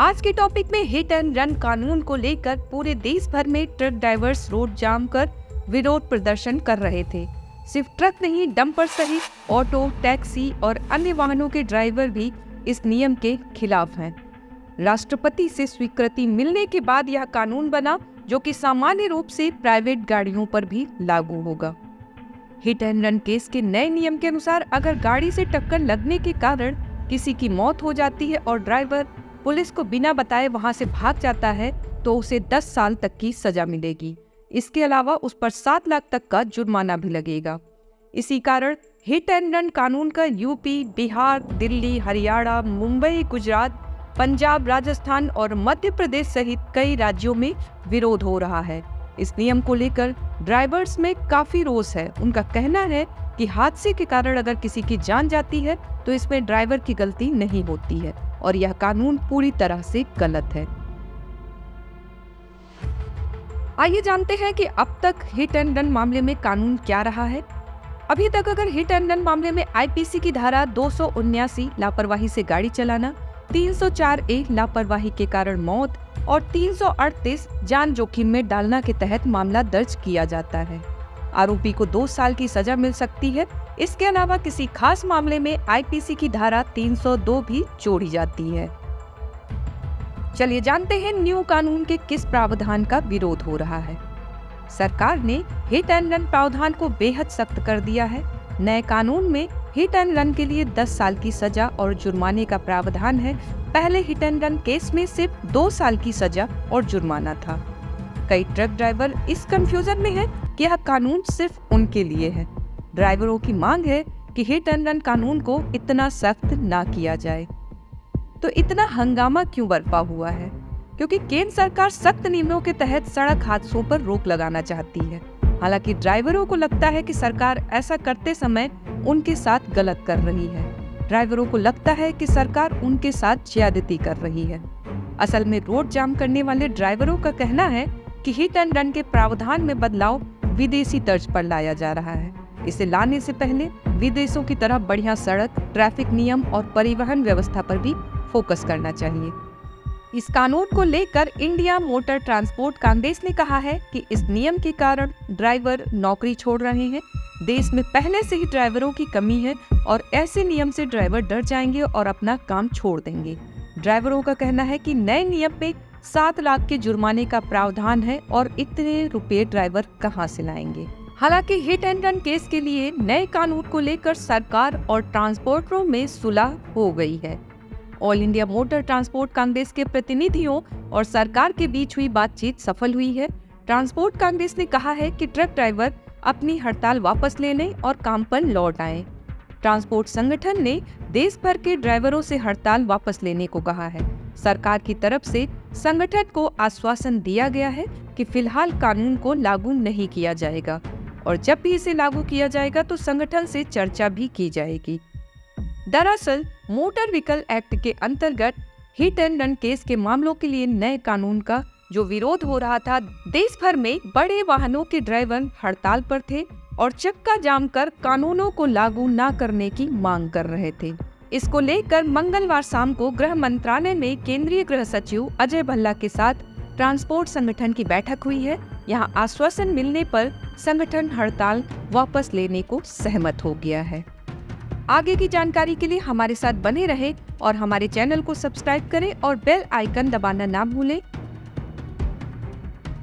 आज के टॉपिक में हिट एंड रन कानून को लेकर पूरे देश भर में ट्रक ड्राइवर्स रोड जाम कर विरोध प्रदर्शन कर रहे थे। सिर्फ ट्रक नहीं, डंपर सहित ऑटो, टैक्सी और अन्य वाहनों के ड्राइवर भी इस नियम के खिलाफ हैं। राष्ट्रपति से स्वीकृति मिलने के बाद यह कानून बना, जो कि सामान्य रूप से प्राइवेट गाड़ियों पर भी लागू होगा। हिट एंड रन केस के नए नियम के अनुसार अगर गाड़ी से टक्कर लगने के कारण किसी की मौत हो जाती है और ड्राइवर पुलिस को बिना बताए वहां से भाग जाता है तो उसे 10 साल तक की सजा मिलेगी। इसके अलावा उस पर 7 लाख तक का जुर्माना भी लगेगा। इसी कारण हिट एंड रन कानून का यूपी, बिहार, दिल्ली, हरियाणा, मुंबई, गुजरात, पंजाब, राजस्थान और मध्य प्रदेश सहित कई राज्यों में विरोध हो रहा है। इस नियम को लेकर ड्राइवर्स में काफी रोष है। उनका कहना है कि हादसे के कारण अगर किसी की जान जाती है तो इसमें ड्राइवर की गलती नहीं होती है और यह कानून पूरी तरह से गलत है। आइए जानते हैं कि अब तक हिट एंड रन मामले में कानून क्या रहा है। अभी तक अगर हिट एंड रन मामले में आईपीसी की धारा 279 लापरवाही से गाड़ी चलाना, 304A लापरवाही के कारण मौत और 338 जान जोखिम में डालना के तहत मामला दर्ज किया जाता है। आरोपी को 2 साल की सजा मिल सकती है। इसके अलावा किसी खास मामले में आईपीसी की धारा 302 भी जोड़ी जाती है। चलिए जानते हैं न्यू कानून के किस प्रावधान का विरोध हो रहा है। सरकार ने हिट एंड रन प्रावधान को बेहद सख्त कर दिया है। नए कानून में हिट एंड रन के लिए 10 साल की सजा और जुर्माने का प्रावधान है। पहले हिट एंड रन केस में सिर्फ 2 साल की सजा और जुर्माना था। कई ट्रक ड्राइवर इस कंफ्यूजन में हैं कि यह कानून सिर्फ उनके लिए है। ड्राइवरों की मांग है कि हिट एंड रन कानून को इतना सख्त ना किया जाए। तो इतना हंगामा क्यों बरपा हुआ है? क्योंकि केंद्र सरकार सख्त नियमों के तहत सड़क हादसों पर रोक लगाना चाहती है। हालांकि ड्राइवरों को लगता है कि सरकार ऐसा करते समय उनके साथ गलत कर रही है। ड्राइवरों को लगता है कि सरकार उनके साथ ज्यादती कर रही है। असल में रोड जाम करने वाले ड्राइवरों का कहना है कि हिट एंड रन के प्रावधान में बदलाव विदेशी तर्ज पर लाया जा रहा है। इसे लाने से पहले विदेशों की तरह बढ़िया सड़क, ट्रैफिक नियम और परिवहन व्यवस्था पर भी फोकस करना चाहिए। इस कानून को लेकर इंडिया मोटर ट्रांसपोर्ट कांग्रेस ने कहा है कि इस नियम के कारण ड्राइवर नौकरी छोड़ रहे हैं। देश में पहले से ही ड्राइवरों की कमी है और ऐसे नियम से ड्राइवर डर जाएंगे और अपना काम छोड़ देंगे। ड्राइवरों का कहना है कि नए नियम में 7 लाख के जुर्माने का प्रावधान है और इतने रुपए ड्राइवर कहां से लाएंगे। हालांकि हिट एंड रन केस के लिए नए कानून को लेकर सरकार और ट्रांसपोर्टरों में सुलह हो गई है। All India motor transport Congress के प्रतिनिधियों और सरकार के बीच हुई बातचीत सफल हुई है। ट्रांसपोर्ट कांग्रेस ने कहा है कि ट्रक ड्राइवर अपनी हड़ताल वापस ले लें और काम पर लौट आएं। ट्रांसपोर्ट संगठन ने देश भर के ड्राइवरों से हड़ताल वापस लेने को कहा है। सरकार की तरफ से संगठन को आश्वासन दिया गया है कि फिलहाल कानून को लागू नहीं किया जाएगा और जब भी इसे लागू किया जाएगा तो संगठन से चर्चा भी की जाएगी। दरअसल मोटर व्हीकल एक्ट के अंतर्गत हिट एंड रन केस के मामलों के लिए नए कानून का जो विरोध हो रहा था, देश भर में बड़े वाहनों के ड्राइवर हड़ताल पर थे और चक्का जाम कर कानूनों को लागू न करने की मांग कर रहे थे। इसको लेकर मंगलवार शाम को गृह मंत्रालय में केंद्रीय गृह सचिव अजय भल्ला के साथ ट्रांसपोर्ट संगठन की बैठक हुई है। यहां आश्वासन मिलने पर संगठन हड़ताल वापस लेने को सहमत हो गया है। आगे की जानकारी के लिए हमारे साथ बने रहें और हमारे चैनल को सब्सक्राइब करें और बेल आइकन दबाना ना भूलें